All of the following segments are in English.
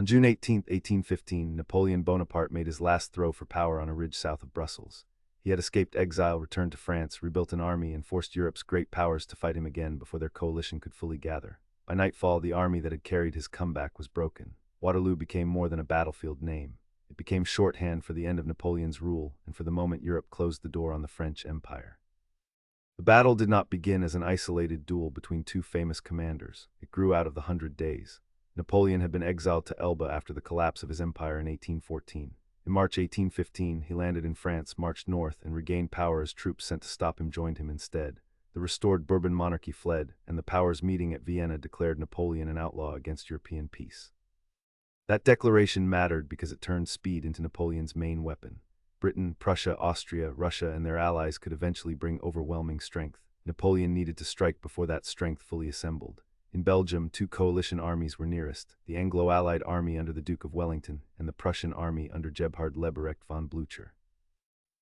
On June 18, 1815, Napoleon Bonaparte made his last throw for power on a ridge south of Brussels. He had escaped exile, returned to France, rebuilt an army, and forced Europe's great powers to fight him again before their coalition could fully gather. By nightfall, the army that had carried his comeback was broken. Waterloo became more than a battlefield name. It became shorthand for the end of Napoleon's rule and for the moment Europe closed the door on the French Empire. The battle did not begin as an isolated duel between two famous commanders. It grew out of the 100 Days. Napoleon had been exiled to Elba after the collapse of his empire in 1814. In March 1815, he landed in France, marched north, and regained power as troops sent to stop him joined him instead. The restored Bourbon monarchy fled, and the powers meeting at Vienna declared Napoleon an outlaw against European peace. That declaration mattered because it turned speed into Napoleon's main weapon. Britain, Prussia, Austria, Russia, and their allies could eventually bring overwhelming strength. Napoleon needed to strike before that strength fully assembled. In Belgium, two coalition armies were nearest, the Anglo-Allied army under the Duke of Wellington and the Prussian army under Gebhard Leberecht von Blücher.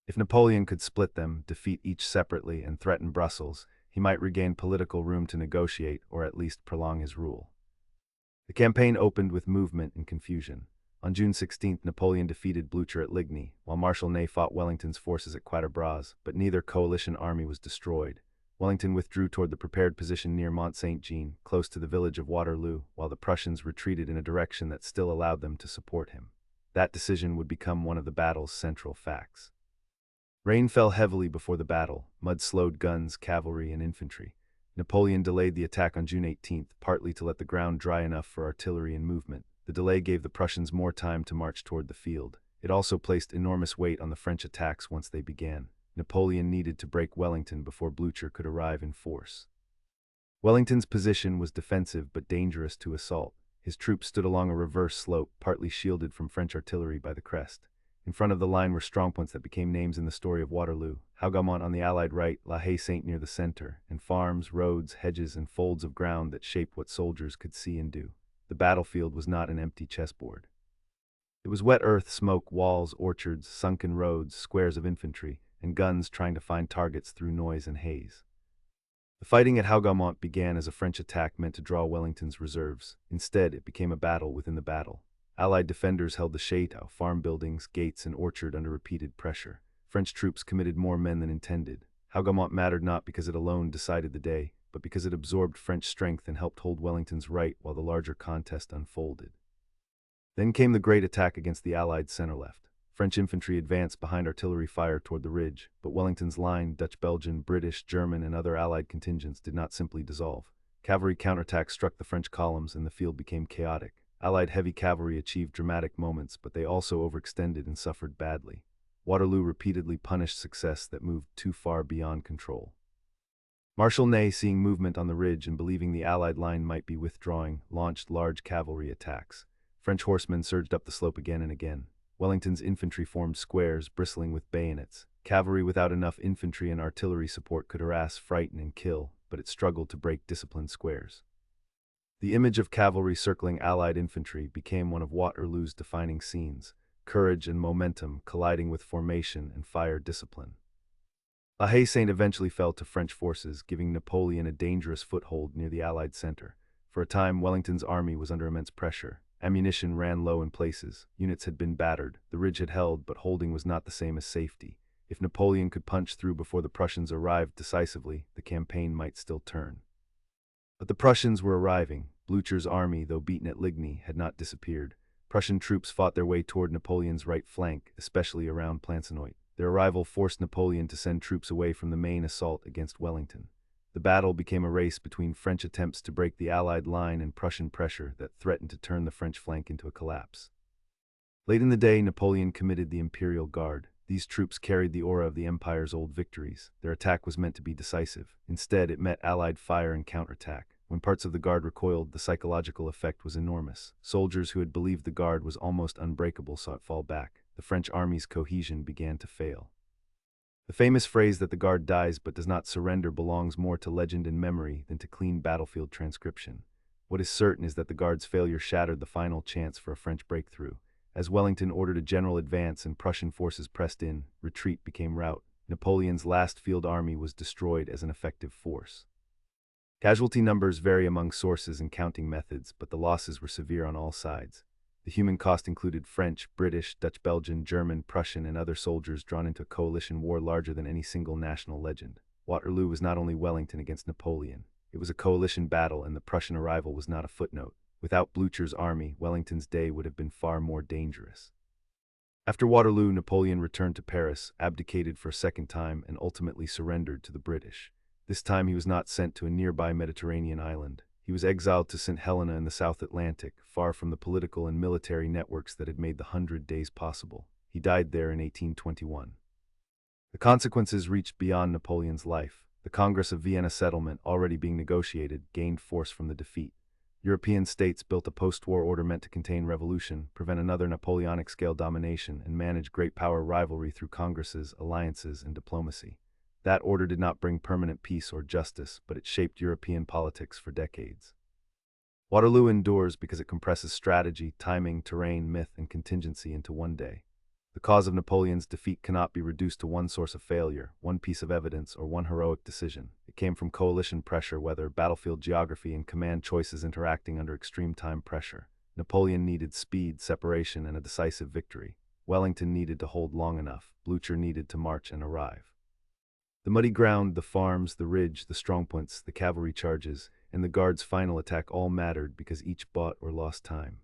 If Napoleon could split them, defeat each separately, and threaten Brussels, he might regain political room to negotiate or at least prolong his rule. The campaign opened with movement and confusion. On June 16, Napoleon defeated Blücher at Ligny, while Marshal Ney fought Wellington's forces at Quatre-Bras, but neither coalition army was destroyed. Wellington withdrew toward the prepared position near Mont Saint-Jean, close to the village of Waterloo, while the Prussians retreated in a direction that still allowed them to support him. That decision would become one of the battle's central facts. Rain fell heavily before the battle. Mud slowed guns, cavalry, and infantry. Napoleon delayed the attack on June 18, partly to let the ground dry enough for artillery and movement. The delay gave the Prussians more time to march toward the field. It also placed enormous weight on the French attacks once they began. Napoleon needed to break Wellington before Blücher could arrive in force. Wellington's position was defensive but dangerous to assault. His troops stood along a reverse slope, partly shielded from French artillery by the crest. In front of the line were strongpoints that became names in the story of Waterloo: Hougoumont on the Allied right, La Haye-Sainte near the center, and farms, roads, hedges, and folds of ground that shaped what soldiers could see and do. The battlefield was not an empty chessboard. It was wet earth, smoke, walls, orchards, sunken roads, squares of infantry, and guns trying to find targets through noise and haze. The fighting at Hougoumont began as a French attack meant to draw Wellington's reserves. Instead, it became a battle within the battle. Allied defenders held the château, farm buildings, gates, and orchard under repeated pressure. French troops committed more men than intended. Hougoumont mattered not because it alone decided the day, but because it absorbed French strength and helped hold Wellington's right while the larger contest unfolded. Then came the great attack against the Allied center-left. French infantry advanced behind artillery fire toward the ridge, but Wellington's line, Dutch, Belgian, British, German, and other Allied contingents did not simply dissolve. Cavalry counterattacks struck the French columns and the field became chaotic. Allied heavy cavalry achieved dramatic moments, but they also overextended and suffered badly. Waterloo repeatedly punished success that moved too far beyond control. Marshal Ney, seeing movement on the ridge and believing the Allied line might be withdrawing, launched large cavalry attacks. French horsemen surged up the slope again and again. Wellington's infantry formed squares, bristling with bayonets. Cavalry without enough infantry and artillery support could harass, frighten, and kill, but it struggled to break disciplined squares. The image of cavalry circling Allied infantry became one of Waterloo's defining scenes: courage and momentum colliding with formation and fire discipline. La Haye-Sainte eventually fell to French forces, giving Napoleon a dangerous foothold near the Allied center. For a time, Wellington's army was under immense pressure. Ammunition ran low in places. Units had been battered. The ridge had held, but holding was not the same as safety. If Napoleon could punch through before the Prussians arrived decisively, the campaign might still turn. But the Prussians were arriving. Blücher's army, though beaten at Ligny, had not disappeared. Prussian troops fought their way toward Napoleon's right flank, especially around Plancenoit. Their arrival forced Napoleon to send troops away from the main assault against Wellington. The battle became a race between French attempts to break the Allied line and Prussian pressure that threatened to turn the French flank into a collapse. Late in the day, Napoleon committed the Imperial Guard. These troops carried the aura of the Empire's old victories. Their attack was meant to be decisive. Instead, it met Allied fire and counterattack. When parts of the Guard recoiled, the psychological effect was enormous. Soldiers who had believed the Guard was almost unbreakable saw it fall back. The French army's cohesion began to fail. The famous phrase that the Guard dies but does not surrender belongs more to legend and memory than to clean battlefield transcription. What is certain is that the Guard's failure shattered the final chance for a French breakthrough. As Wellington ordered a general advance and Prussian forces pressed in, retreat became rout. Napoleon's last field army was destroyed as an effective force. Casualty numbers vary among sources and counting methods, but the losses were severe on all sides. The human cost included French, British, Dutch, Belgian, German, Prussian, and other soldiers drawn into a coalition war larger than any single national legend. Waterloo was not only Wellington against Napoleon. It was a coalition battle, and the Prussian arrival was not a footnote. Without Blücher's army, Wellington's day would have been far more dangerous. After Waterloo, Napoleon returned to Paris, abdicated for a second time, and ultimately surrendered to the British. This time he was not sent to a nearby Mediterranean island. He was exiled to St. Helena in the South Atlantic, far from the political and military networks that had made the 100 Days possible. He died there in 1821. The consequences reached beyond Napoleon's life. The Congress of Vienna settlement, already being negotiated, gained force from the defeat. European states built a post-war order meant to contain revolution, prevent another Napoleonic-scale domination, and manage great power rivalry through congresses, alliances, and diplomacy. That order did not bring permanent peace or justice, but it shaped European politics for decades. Waterloo endures because it compresses strategy, timing, terrain, myth, and contingency into one day. The cause of Napoleon's defeat cannot be reduced to one source of failure, one piece of evidence, or one heroic decision. It came from coalition pressure, weather, battlefield geography, and command choices interacting under extreme time pressure. Napoleon needed speed, separation, and a decisive victory. Wellington needed to hold long enough. Blücher needed to march and arrive. The muddy ground, the farms, the ridge, the strongpoints, the cavalry charges, and the Guards' final attack all mattered because each bought or lost time.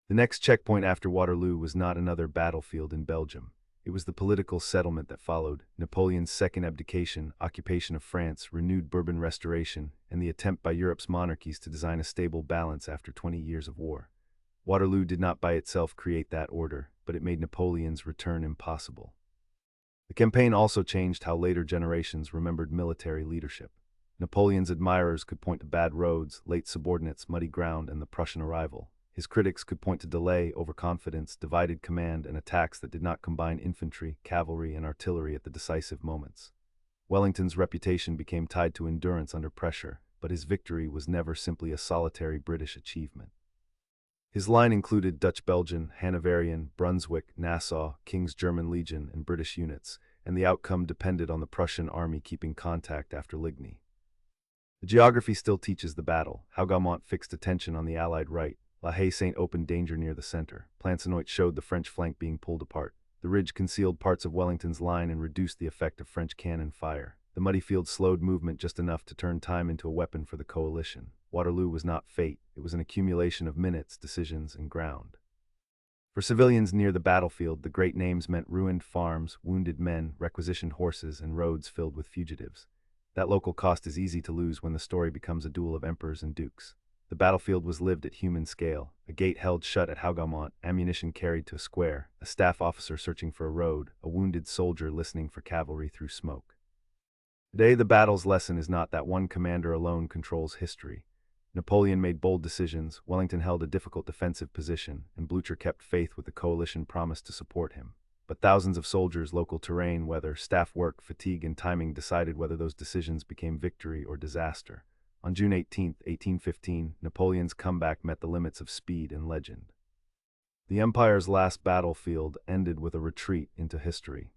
The next checkpoint after Waterloo was not another battlefield in Belgium. It was the political settlement that followed: Napoleon's second abdication, occupation of France, renewed Bourbon restoration, and the attempt by Europe's monarchies to design a stable balance after 20 years of war. Waterloo did not by itself create that order, but it made Napoleon's return impossible. The campaign also changed how later generations remembered military leadership. Napoleon's admirers could point to bad roads, late subordinates, muddy ground, and the Prussian arrival. His critics could point to delay, overconfidence, divided command, and attacks that did not combine infantry, cavalry, and artillery at the decisive moments. Wellington's reputation became tied to endurance under pressure, but his victory was never simply a solitary British achievement. His line included Dutch-Belgian, Hanoverian, Brunswick, Nassau, King's German Legion, and British units, and the outcome depended on the Prussian army keeping contact after Ligny. The geography still teaches the battle. Hougoumont fixed attention on the Allied right. La Haye-Saint opened danger near the center. Plancenoit showed the French flank being pulled apart. The ridge concealed parts of Wellington's line and reduced the effect of French cannon fire. The muddy field slowed movement just enough to turn time into a weapon for the coalition. Waterloo was not fate. It was an accumulation of minutes, decisions, and ground. For civilians near the battlefield, the great names meant ruined farms, wounded men, requisitioned horses, and roads filled with fugitives. That local cost is easy to lose when the story becomes a duel of emperors and dukes. The battlefield was lived at human scale. A gate held shut at Hougoumont, ammunition carried to a square, a staff officer searching for a road, a wounded soldier listening for cavalry through smoke. Today, the battle's lesson is not that one commander alone controls history. Napoleon made bold decisions, Wellington held a difficult defensive position, and Blücher kept faith with the coalition promised to support him. But thousands of soldiers, local terrain, weather, staff work, fatigue, and timing decided whether those decisions became victory or disaster. On June 18, 1815, Napoleon's comeback met the limits of speed and legend. The Empire's last battlefield ended with a retreat into history.